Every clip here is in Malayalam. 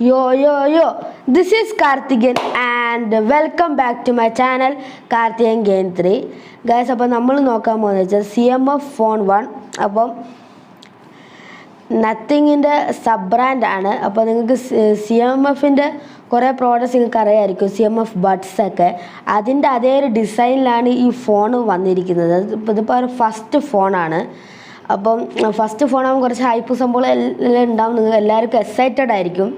Yo, this is Karthikeyan and welcome back to my channel Karthikeyan Game 3. Guys, അപ്പോൾ നമ്മൾ നോക്കാൻ പോകുന്നത് CMF ഫോൺ 1. അപ്പം നത്തിങ്ങിൻ്റെ സബ് ബ്രാൻഡ് ആണ്. അപ്പോൾ നിങ്ങൾക്ക് CMFിൻ്റെ കുറേ പ്രോഡക്റ്റ്സ് നിങ്ങൾക്ക് അറിയാമായിരിക്കും, CMF ബഡ്സ് ഒക്കെ. അതിൻ്റെ അതേ ഒരു ഡിസൈനിലാണ് ഈ ഫോൺ വന്നിരിക്കുന്നത്. ഇതിപ്പോൾ ഒരു ഫസ്റ്റ് ഫോണാണ്. അപ്പം ഫസ്റ്റ് ഫോണാകുമ്പോൾ കുറച്ച് ഹൈപ്പ് സംഭവം എല്ലാം ഉണ്ടാവും, നിങ്ങൾ എല്ലാവർക്കും എക്സൈറ്റഡ് ആയിരിക്കും.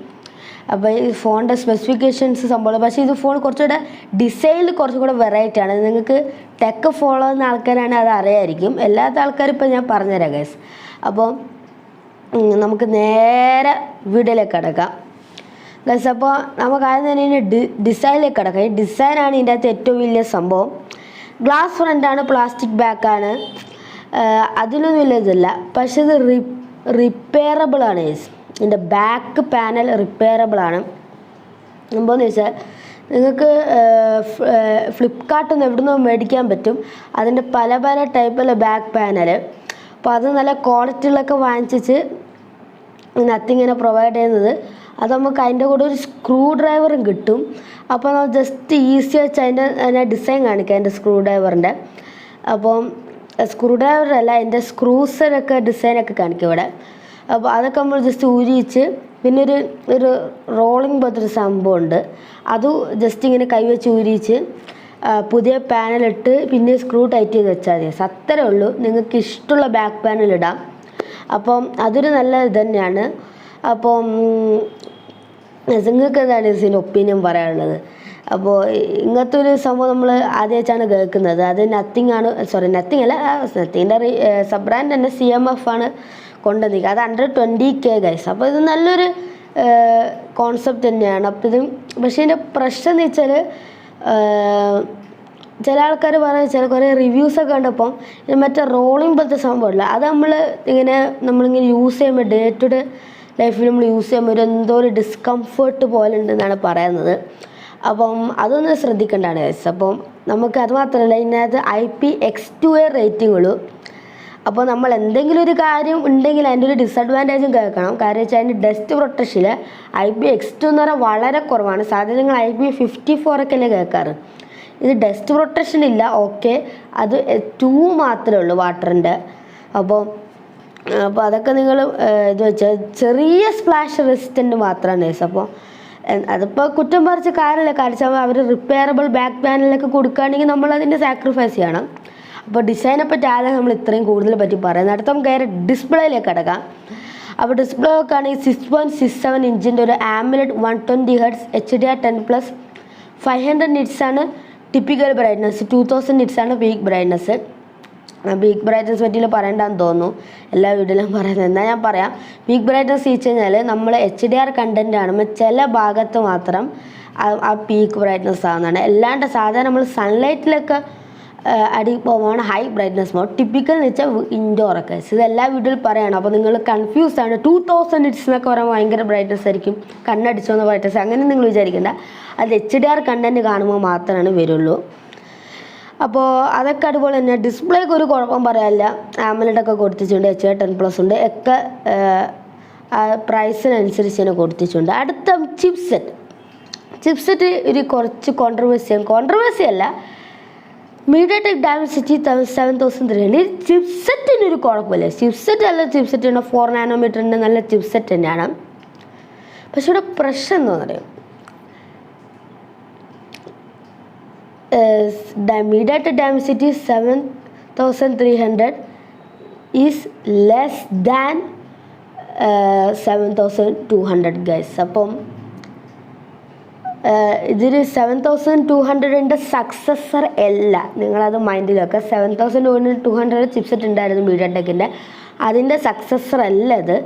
അപ്പോൾ ഈ ഫോണിൻ്റെ സ്പെസിഫിക്കേഷൻസ് സംഭവം, പക്ഷേ ഇത് ഫോൺ കുറച്ചുകൂടെ ഡിസൈനിൽ കുറച്ചും കൂടെ വെറൈറ്റി ആണ്. നിങ്ങൾക്ക് ടെക്ക് ഫോളോ ചെയ്യുന്ന ആൾക്കാരാണ് അത് അറിയായിരിക്കും, എല്ലാത്ത ആൾക്കാരും ഇപ്പോൾ ഞാൻ പറഞ്ഞുതരാം ഗൈസ്. അപ്പോൾ നമുക്ക് നേരെ വീഡിയോയിലേക്ക് കിടക്കാം ഗൈസ്. അപ്പോൾ നമുക്ക് ആദ്യം തന്നെ ഇതിൻ്റെ ഡിസൈനിലേക്ക് കിടക്കാം. ഈ ഡിസൈനാണ് ഇതിൻ്റെ അകത്ത് ഏറ്റവും വലിയ സംഭവം. ഗ്ലാസ് ഫ്രണ്ടാണ്, പ്ലാസ്റ്റിക് ബാക്കാണ്, അതിലൊന്നും ഇല്ലതില്ല. പക്ഷെ ഇത് റിപ്പയറബിളാണ് ഗൈസ്. ഇതിൻ്റെ ബാക്ക് പാനൽ റിപ്പയറബിളാണ്. സംഭവമെന്ന് വെച്ചാൽ നിങ്ങൾക്ക് ഫ്ലിപ്കാർട്ടിൽ നിന്ന് എവിടെ നിന്നും മേടിക്കാൻ പറ്റും അതിൻ്റെ പല പല ടൈപ്പുള്ള ബാക്ക് പാനൽ. അപ്പോൾ അത് നല്ല ക്വാളിറ്റിയിലൊക്കെ വാങ്ങിച്ചിട്ട് നത്തിങ്ങനെ പ്രൊവൈഡ് ചെയ്യുന്നത്. അത് നമുക്ക് അതിൻ്റെ കൂടെ ഒരു സ്ക്രൂ ഡ്രൈവറും കിട്ടും. അപ്പോൾ നമ്മൾ ജസ്റ്റ് ഈസി വെച്ച് അതിൻ്റെ ഡിസൈൻ കാണിക്കാം, അതിൻ്റെ സ്ക്രൂ ഡ്രൈവറിൻ്റെ. അപ്പം സ്ക്രൂ ഡ്രൈവറല്ല, അതിൻ്റെ സ്ക്രൂസിനൊക്കെ ഡിസൈനൊക്കെ കാണിക്കും ഇവിടെ. അപ്പോൾ അതൊക്കെ നമ്മൾ ജസ്റ്റ് ഊരിച്ച്, പിന്നെ ഒരു റോളിംഗ് പോലത്തൊരു സംഭവമുണ്ട്, അത് ജസ്റ്റ് ഇങ്ങനെ കൈവച്ച് ഊരിച്ച് പുതിയ പാനലിട്ട് പിന്നെ സ്ക്രൂ ടൈറ്റ് ചെയ്ത് വെച്ചാൽ മതി. അത്രേ ഉള്ളൂ. നിങ്ങൾക്ക് ഇഷ്ടമുള്ള ബാക്ക് പാനൽ ഇടാം. അപ്പം അതൊരു നല്ല ഇത് തന്നെയാണ്. അപ്പം നിങ്ങൾക്ക് എന്താണ് ഇതിൻ്റെ ഒപ്പീനിയൻ പറയാനുള്ളത്? അപ്പോൾ ഇങ്ങനത്തെ ഒരു സംഭവം നമ്മൾ ആദ്യമായിട്ടാണ് കേൾക്കുന്നത്. അത് നത്തിങ് ആണ്, നത്തിങ് അല്ല, നത്തിങ്ങിൻ്റെ സബ് ബ്രാൻഡ് തന്നെ CMF ആണ് കൊണ്ടുവന്നിരിക്കുക. അത് അണ്ടർ 20K ഗൈസ്. അപ്പോൾ ഇത് നല്ലൊരു കോൺസെപ്റ്റ് തന്നെയാണ്. അപ്പോൾ ഇത് പക്ഷേ ഇതിൻ്റെ പ്രശ്നം എന്ന് വെച്ചാൽ ചില ആൾക്കാർ പറയുന്നത്, ചില കുറേ റിവ്യൂസൊക്കെ കണ്ടപ്പം ഇത് മറ്റേ റോളിംഗ് പോലത്തെ സംഭവമില്ല, അത് നമ്മളിങ്ങനെ യൂസ് ചെയ്യുമ്പോൾ ഡേ ടു ഡേ ലൈഫിൽ നമ്മൾ യൂസ് ചെയ്യുമ്പോൾ ഒരു എന്തോ ഒരു ഡിസ്കംഫേർട്ട് പോലെ ഉണ്ടെന്നാണ് പറയുന്നത്. അപ്പം അതൊന്ന് ശ്രദ്ധിക്കേണ്ടതാണ് ഗൈസ്. അപ്പം നമുക്ക് അത് മാത്രമല്ല, ഇതിനകത്ത് IPX2A റേറ്റിംഗുള്ളൂ. അപ്പോൾ നമ്മൾ എന്തെങ്കിലും ഒരു കാര്യം ഉണ്ടെങ്കിൽ അതിൻ്റെ ഒരു ഡിസഡ്വാൻറ്റേജും കേൾക്കണം. കാര്യം വെച്ചാൽ അതിൻ്റെ ഡസ്റ്റ് പ്രൊട്ടക്ഷനിൽ IPX2 എന്ന് പറഞ്ഞാൽ വളരെ കുറവാണ്. സാധാരണ നിങ്ങൾ IP54 ഒക്കെ അല്ലേ കേൾക്കാറ്. ഇത് ഡസ്റ്റ് പ്രൊട്ടക്ഷൻ ഇല്ല, ഓക്കെ, അത് 2 മാത്രമേ ഉള്ളൂ വാട്ടറിൻ്റെ. അപ്പോൾ അതൊക്കെ നിങ്ങൾ ഇത് വെച്ചാൽ ചെറിയ സ്പ്ലാഷ് റെസിസ്റ്റൻ്റ് മാത്രമാണ് ഗൈസ്. അപ്പോൾ അതിപ്പോൾ കുറ്റം പറിച്ച കാര്യമല്ല, കാരണം അവർ റിപ്പയറബിൾ ബാക്ക് പാനലൊക്കെ കൊടുക്കുകയാണെങ്കിൽ നമ്മളതിൻ്റെ സാക്രിഫൈസ് ചെയ്യണം. അപ്പോൾ ഡിസൈനെ പറ്റി ആദ്യം നമ്മൾ ഇത്രയും കൂടുതൽ പറ്റി പറയുന്നത്. അടുത്ത നമുക്ക് കയറി ഡിസ്പ്ലേയിലേക്ക് കിടക്കാം. അപ്പോൾ ഡിസ്പ്ലേ ഒക്കെ ആണെങ്കിൽ 6.67 ഇഞ്ചിൻ്റെ ഒരു AMOLED 120 Hz HDR 10+ 500 nits ആണ് ടിപ്പിക്കൽ ബ്രൈറ്റ്നസ്, 2000 nits ആണ് പീക്ക് ബ്രൈറ്റ്നസ്. പീക്ക് ബ്രൈറ്റ്നസ് പറ്റിയിൽ പറയേണ്ടെന്ന് തോന്നുന്നു, എല്ലാ വീഡിയോയിലും പറയുന്നത്. എന്നാൽ ഞാൻ പറയാം, പീക്ക് ബ്രൈറ്റ്നസ് വെച്ച് കഴിഞ്ഞാൽ നമ്മൾ HDR കണ്ടൻറ്റ് കാണുമ്പോൾ ചില ഭാഗത്ത് മാത്രം ആ പീക്ക് ബ്രൈറ്റ്നസ് ആവുന്നതാണ്. അല്ലാണ്ട് സാധാരണ നമ്മൾ സൺലൈറ്റിലൊക്കെ അടി പോകുമ്പോൾ ഹൈ ബ്രൈറ്റ്നസ് മോഡ്. ടിപ്പിക്കൽ എന്ന് വെച്ചാൽ ഇൻഡോറൊക്കെ. ഇതെല്ലാ വീഡിയോയിൽ പറയണം. അപ്പോൾ നിങ്ങൾ കൺഫ്യൂസ് ആണ്. 2000 nits എന്നൊക്കെ പറയുമ്പോൾ ഭയങ്കര ബ്രൈറ്റ്നസ് ആയിരിക്കും, കണ്ണടിച്ചോന്ന് ബ്രൈറ്റ്നസ് അങ്ങനെ നിങ്ങൾ വിചാരിക്കേണ്ട. അത് HDR കണ്ടൻറ്റ് കാണുമ്പോൾ മാത്രമാണ് വരുള്ളൂ. അപ്പോൾ അതൊക്കെ അതുപോലെ തന്നെ. ഡിസ്പ്ലേക്ക് ഒരു കുഴപ്പം പറയാനില്ല. AMOLED ഒക്കെ കൊടുത്തിട്ടുണ്ട്, HDR 10+ ഉണ്ട്, ഒക്കെ പ്രൈസിനനുസരിച്ച് തന്നെ കൊടുത്തിട്ടുണ്ട്. അടുത്ത ചിപ്സെറ്റ് ഒരു കുറച്ച് കോൺട്രവേഴ്സി അല്ല. MediaTek Dimensity 7300 ചിപ്സെറ്റിനൊരു കുഴപ്പമില്ല. ചിപ്സെറ്റ് 4 nanometerൻ്റെ നല്ല ചിപ്സെറ്റ് തന്നെയാണ്. പക്ഷെ ഇവിടെ പ്രശ്നം എന്ന് പറയുന്നത് MediaTek Dimensity 7300 is less than 7200 guys. അപ്പം ഇതൊരു 7200ൻ്റെ സക്സസർ അല്ല, നിങ്ങളത് മൈൻഡിൽ വെക്കുക. 7200 ചിപ്സെറ്റ് ഉണ്ടായിരുന്നു MediaTekൻ്റെ, അതിൻ്റെ സക്സസർ അല്ല ഇത്.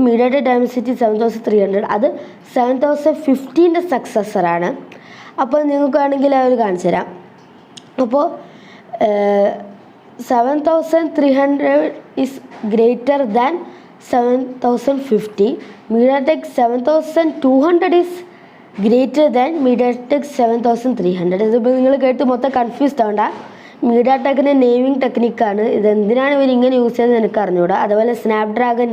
MediaTek Dimensity 7300, അത് 7050ൻ്റെ സക്സസറാണ്. അപ്പോൾ നിങ്ങൾക്ക് വേണമെങ്കിൽ അവർ കാണിച്ചു തരാം. അപ്പോൾ 7300 is greater than 7050. MediaTek 7200 is greater than MediaTek 7300. ഇതിപ്പോൾ നിങ്ങൾ കേട്ട് മൊത്തം കൺഫ്യൂസ്ഡ് ആവണ്ട. MediaTekൻ്റെ നെയിമിംഗ് ടെക്നിക്കാണ് ഇത്. എന്തിനാണ് ഇവർ ഇങ്ങനെ യൂസ് ചെയ്തത് എനിക്ക് അറിഞ്ഞുകൂടാ. അതുപോലെ സ്നാപ്ഡ്രാഗൺ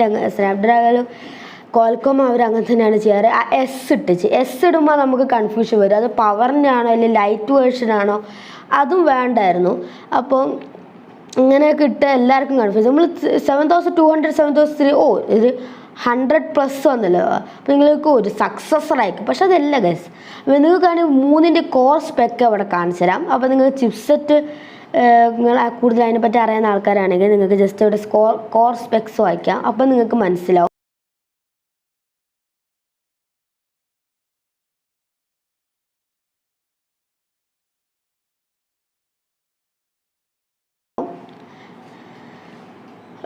ക്വാൾകോം അവർ അങ്ങനെ തന്നെയാണ് ചെയ്യാറ്. ആ എസ് ഇടുമ്പോൾ നമുക്ക് കൺഫ്യൂഷൻ വരും, അത് പവറിൻ്റെ ആണോ അല്ലെങ്കിൽ ലൈറ്റ് വേർഷനാണോ, അതും വേണ്ടായിരുന്നു. അപ്പം ഇങ്ങനെയൊക്കെ ഇട്ട് എല്ലാവർക്കും കൺഫ്യൂഷൻ. നമ്മൾ 7200 7003 ഇത് 100+ വന്നല്ലോ, അപ്പോൾ നിങ്ങൾക്ക് ഒരു സക്സസ്സറായിരിക്കും. പക്ഷെ അതല്ല ഗൈസ്. അപ്പോൾ നിങ്ങൾക്കാണെങ്കിൽ 3ൻ്റെ കോർ സ്പെക്ക് അവിടെ കാണിച്ചു തരാം. അപ്പോൾ നിങ്ങൾ ചിപ്സെറ്റ് നിങ്ങൾ കൂടുതൽ അതിനെപ്പറ്റി അറിയുന്ന ആൾക്കാരാണെങ്കിൽ നിങ്ങൾക്ക് ജസ്റ്റ് ഇവിടെ കോർ സ്പെക്സ് വായിക്കാം, അപ്പം നിങ്ങൾക്ക് മനസ്സിലാവും.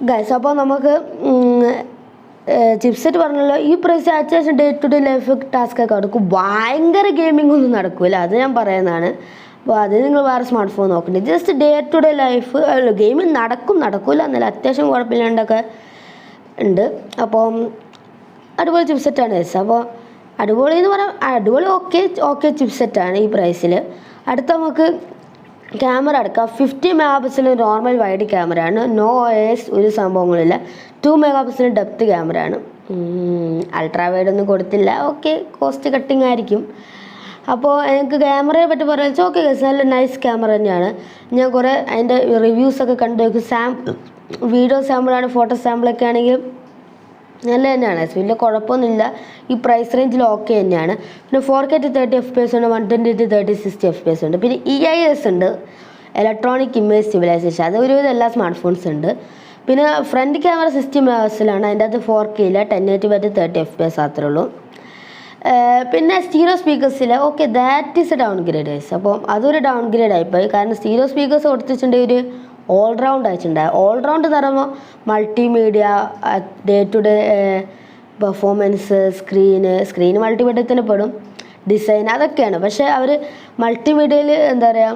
ഗൈസ് അപ്പോൾ നമുക്ക് ചിപ്സെറ്റ് പറഞ്ഞല്ലോ, ഈ പ്രൈസ് അത്യാവശ്യം ഡേ ടു ഡേ ലൈഫ് ടാസ്കൊക്കെ നടക്കും. ഭയങ്കര ഗെയിമിംഗ് ഒന്നും നടക്കില്ല, അത് ഞാൻ പറയുന്നതാണ്. അപ്പോൾ അത് നിങ്ങൾ വേറെ സ്മാർട്ട് ഫോൺ നോക്കണ്ടേ. Just day to day life gaming നടക്കില്ല എന്നല്ല, അത്യാവശ്യം കുഴപ്പമില്ലാണ്ടൊക്കെ ഉണ്ട്. അപ്പം അടിപൊളി ചിപ്സെറ്റാണ് ഗൈസ്. അപ്പോൾ അടിപൊളി എന്ന് പറയാം, അടിപൊളി ഓക്കെ ചിപ്സെറ്റാണ് ഈ പ്രൈസിൽ. അടുത്ത നമുക്ക് ക്യാമറ എടുക്കാം. 50 MP നോർമൽ വൈഡ് ക്യാമറയാണ്, നോ OIS ഒരു സംഭവങ്ങളില്ല. 2 MP ഡെപ്ത് ക്യാമറയാണ്. അൾട്രാ വൈഡ് ഒന്നും കൊടുത്തില്ല, ഓക്കെ കോസ്റ്റ് കട്ടിങ് ആയിരിക്കും. അപ്പോൾ എനിക്ക് ക്യാമറയെ പറ്റി പറയാൻ ഓക്കെ നല്ല നൈസ് ക്യാമറ തന്നെയാണ്. ഞാൻ കുറേ അതിൻ്റെ റിവ്യൂസൊക്കെ കണ്ടു നോക്കും. വീഡിയോ സാമ്പിളാണ്, ഫോട്ടോ സാമ്പിളൊക്കെ ആണെങ്കിലും നല്ല തന്നെയാണ്, വലിയ കുഴപ്പമൊന്നുമില്ല. ഈ പ്രൈസ് റേഞ്ചിൽ ഓക്കെ തന്നെയാണ്. പിന്നെ 4K 30 FPS ഉണ്ട്, 120 30 60 FPS ഉണ്ട്. പിന്നെ EIS ഉണ്ട്, ഇലക്ട്രോണിക് ഇമേജ് സ്റ്റെബിലൈസേഷൻ, അത് ഒരുവിധം എല്ലാ സ്മാർട്ട് ഫോൺസ് ഉണ്ട്. പിന്നെ ഫ്രണ്ട് ക്യാമറ 60 MP അതിൻ്റെ അകത്ത് 4K ഇല്ല, 1080 30 FPS മാത്രമേ ഉള്ളൂ. പിന്നെ സ്റ്റീരിയോ സ്പീക്കേഴ്സിൽ okay that is a downgrade guys. അപ്പോൾ അതൊരു ഡൗൺ ഗ്രേഡ് ആയിപ്പോയി, കാരണം സ്റ്റീരിയോ സ്പീക്കേഴ്സ് കൊടുത്തിട്ടുണ്ടെങ്കിൽ ഒരു ഓൾറൗണ്ട് അയച്ചിട്ടുണ്ടായി. ഓൾറൗണ്ട് എന്ന് പറയുമ്പോൾ multimedia, day to day performance, screen multimedia തന്നെ പെടും, ഡിസൈൻ അതൊക്കെയാണ്. പക്ഷേ അവർ മൾട്ടിമീഡിയയിൽ എന്താ പറയുക,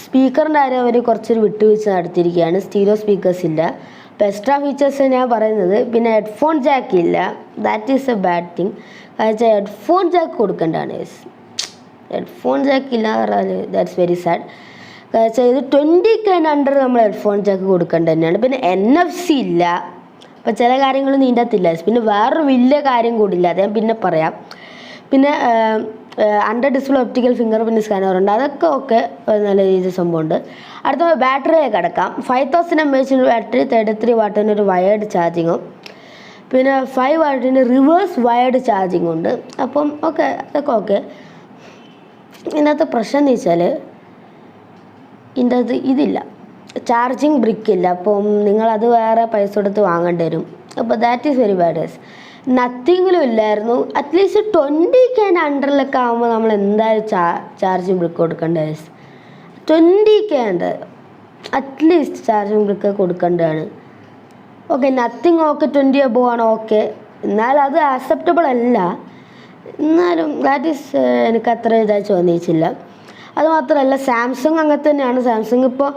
സ്പീക്കറിൻ്റെ കാര്യം അവർ കുറച്ചൊരു വിട്ടുവീഴ്ച നടത്തിയിരിക്കുകയാണ്. സ്റ്റീരിയോ സ്പീക്കേഴ്സ് ഇല്ല. അപ്പോൾ എക്സ്ട്രാ ഫീച്ചേഴ്സ് ഞാൻ പറയുന്നത്. പിന്നെ ഹെഡ്ഫോൺ ജാക്ക് ഇല്ല, that is a bad thing. കാരണം വെച്ചാൽ ഹെഡ്ഫോൺ ജാക്ക് കൊടുക്കേണ്ടതാണ്. ഹെഡ്ഫോൺ ജാക്ക് ഇല്ല പറഞ്ഞാൽ ദാറ്റ്സ് വെരി സാഡ്. കാരണം വെച്ചാൽ ഇത് 20K അണ്ടർ നമ്മൾ ഹെഡ്ഫോൺ ജാക്ക് കൊടുക്കേണ്ടത് തന്നെയാണ്. പിന്നെ NFC ഇല്ല, അപ്പോൾ ചില കാര്യങ്ങളൊന്നും ഇതിൻ്റെ അകത്തില്ല. പിന്നെ വേറൊരു വലിയ കാര്യം കൂടില്ല, അത് ഞാൻ പിന്നെ പറയാം. പിന്നെ under display optical finger print scanner ഉണ്ട്, അതൊക്കെ ഓക്കെ നല്ല രീതിയിൽ സംഭവമുണ്ട്. അടുത്ത ബാറ്ററിയൊക്കെ കിടക്കാം. 5000 mAh ബാറ്ററി, 33 വാട്ടിന് ഒരു വയേർഡ് ചാർജിങ്ങും, പിന്നെ 5 വാട്ടിന് റിവേഴ്സ് വയേർഡ് ചാർജിങ്ങും ഉണ്ട്. അപ്പം ഓക്കെ അതൊക്കെ ഓക്കെ. ഇതിനകത്ത് പ്രശ്നം എന്ന് വെച്ചാൽ ഇതിൻ്റെ അത് ഇതില്ല, ചാർജിങ് ബ്രിക്ക് ഇല്ല. അപ്പം നിങ്ങളത് വേറെ പൈസ കൊടുത്ത് വാങ്ങേണ്ടി വരും. അപ്പോൾ ദാറ്റ് ഈസ് വെരി ബാഡ്. നത്തിങ്ങിലും ഇല്ലായിരുന്നു. അറ്റ്ലീസ്റ്റ് 20K അണ്ടറിലൊക്കെ ആകുമ്പോൾ നമ്മൾ എന്തായാലും ചാർജിങ് ബ്രിക്ക് കൊടുക്കേണ്ടത്. 20K ഉണ്ട്, അറ്റ്ലീസ്റ്റ് ചാർജിങ് ബ്രിക്ക് കൊടുക്കേണ്ടതാണ്. ഓക്കെ നത്തിങ് ഓക്കെ 20 above ആണ് ഓക്കെ, എന്നാൽ അത് ആക്സെപ്റ്റബിൾ അല്ല. എന്നാലും ദാറ്റ് ഈസ് എനിക്ക് അത്ര ഇതായി തോന്നിയിട്ടില്ല. അതുമാത്രമല്ല സാംസങ് അങ്ങനെ തന്നെയാണ്. സാംസങ് ഇപ്പോൾ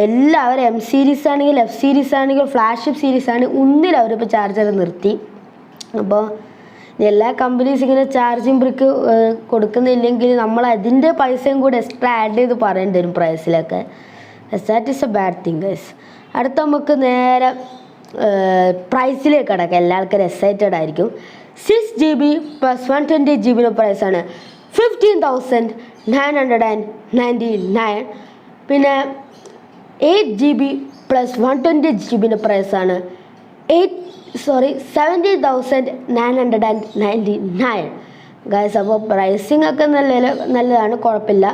എല്ലാവരും M സീരീസ് ആണെങ്കിൽ F സീരീസ് ആണെങ്കിൽ ഫ്ലാഗ്ഷിപ്പ് സീരീസ് ആണ്, ഒന്നിൽ അവരിപ്പോൾ ചാർജർ നിർത്തി. അപ്പോൾ എല്ലാ കമ്പനീസ് ഇങ്ങനെ ചാർജിങ് ബ്രിക്ക് കൊടുക്കുന്നില്ലെങ്കിൽ നമ്മൾ അതിൻ്റെ പൈസയും കൂടി എക്സ്ട്രാ ആഡ് ചെയ്ത് പറയേണ്ടി വരും പ്രൈസിലൊക്കെ. That is a bad thing guys. അടുത്ത നമുക്ക് നേരെ പ്രൈസിലേക്ക് കിടക്കാം. എല്ലാ ആൾക്കാരും എക്സൈറ്റഡ് ആയിരിക്കും. 6GB + 120GB പ്രൈസാണ് 15,999. പിന്നെ 8GB + 120GB പ്രൈസാണ് 70,999 ഗൈസ്. അപ്പോൾ പ്രൈസിങ് ഒക്കെ നല്ലതാണ്, കുഴപ്പമില്ല.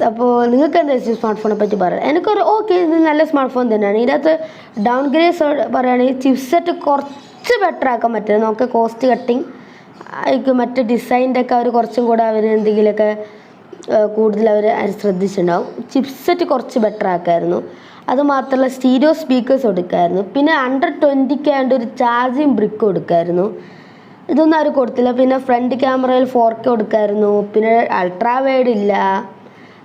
അപ്പോൾ നിങ്ങൾക്ക് എന്താ സ്മാർട്ട് ഫോണിനെ പറ്റി പറയാം? എനിക്കൊരു ഓക്കെ ഇത് നല്ല സ്മാർട്ട് ഫോൺ തന്നെയാണ്. ഇതിനകത്ത് ഡൗൺ ഗ്രേഡ്സ് പറയുകയാണെങ്കിൽ ചിപ്സെറ്റ് കുറച്ച് ബെറ്റർ ആക്കാൻ പറ്റും. നമുക്ക് കോസ്റ്റ് കട്ടിങ് ആയിരിക്കും, മറ്റേ ഡിസൈൻ്റെ ഒക്കെ അവർ കുറച്ചും കൂടെ അവർ എന്തെങ്കിലുമൊക്കെ കൂടുതൽ അവർ ശ്രദ്ധിച്ചിട്ടുണ്ടാവും. ചിപ്സെറ്റ് കുറച്ച് ബെറ്റർ ആക്കായിരുന്നു. അതുമാത്രമല്ല സ്റ്റീരിയോ സ്പീക്കേഴ്സ് കൊടുക്കായിരുന്നു. പിന്നെ അണ്ടർ 20K ആയതുകൊണ്ട് ഒരു ചാർജിങ് ബ്രിക്ക് കൊടുക്കായിരുന്നു, ഇതൊന്നും അവർ കൊടുത്തില്ല. പിന്നെ ഫ്രണ്ട് ക്യാമറയിൽ 4K കൊടുക്കായിരുന്നു. പിന്നെ അൾട്രാ വൈഡ് ഇല്ല,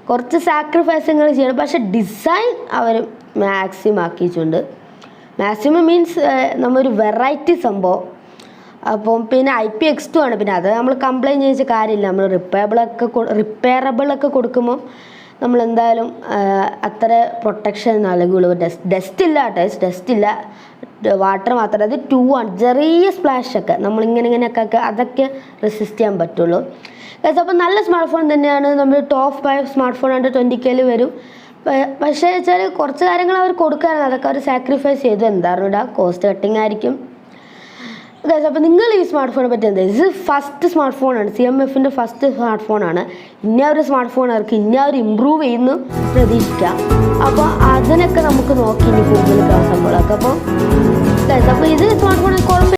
കുറച്ച് സാക്രിഫൈസുകൾ ചെയ്യണം. പക്ഷേ ഡിസൈൻ അവർ മാക്സിമം ആക്കിയിട്ടുണ്ട്. മാക്സിമം മീൻസ് നമ്മൊരു വെറൈറ്റി സംഭവം. അപ്പം പിന്നെ IPX2 ആണ്. പിന്നെ അത് നമ്മൾ കംപ്ലയിൻറ്റ് ചെയ്യിച്ച കാര്യമില്ല. നമ്മൾ റിപ്പയറബിളൊക്കെ കൊടുക്കുമ്പം നമ്മളെന്തായാലും അത്ര പ്രൊട്ടക്ഷൻ നൽകുള്ളൂ. ഡസ്റ്റ് ഇല്ല കേട്ടോ, ഡസ്റ്റ് ഇല്ല. വാട്ടർ മാത്രം, അത് 2 ആണ്, ചെറിയ സ്പ്ലാഷൊക്കെ നമ്മളിങ്ങനെയൊക്കെ അതൊക്കെ റെസിസ്റ്റ് ചെയ്യാൻ പറ്റുള്ളൂ. അപ്പോൾ നല്ല സ്മാർട്ട് ഫോൺ തന്നെയാണ്, നമ്മൾ ടോപ്പ് 5 സ്മാർട്ട് ഫോൺ ആയിട്ട് 20K വരും. പക്ഷേ വെച്ചാൽ കുറച്ച് കാര്യങ്ങൾ അവർ കൊടുക്കാറുണ്ട്, അതൊക്കെ അവർ സാക്രിഫൈസ് ചെയ്തു. എന്തായിരുന്നു ഇടാ, കോസ്റ്റ് കട്ടിങ് ആയിരിക്കും. അപ്പോൾ നിങ്ങൾ ഈ സ്മാർട്ട് ഫോണിനെ പറ്റി എന്താ, ഇത് ഫസ്റ്റ് സ്മാർട്ട് ഫോണാണ്, CMFൻ്റെ ഫസ്റ്റ് സ്മാർട്ട് ഫോണാണ്. ഇന്ന ഒരു സ്മാർട്ട് ഫോൺ ഇറക്കി, ഇന്ന ഒരു ഇമ്പ്രൂവ് ചെയ്യുന്നു പ്രതീക്ഷിക്കാം. അപ്പോൾ അതിനൊക്കെ നമുക്ക് നോക്കി ഇനി കൂടുതൽ സംഭവങ്ങളൊക്കെ. അപ്പോൾ ഇത് സ്മാർട്ട് ഫോൺ കുഴപ്പമില്ല.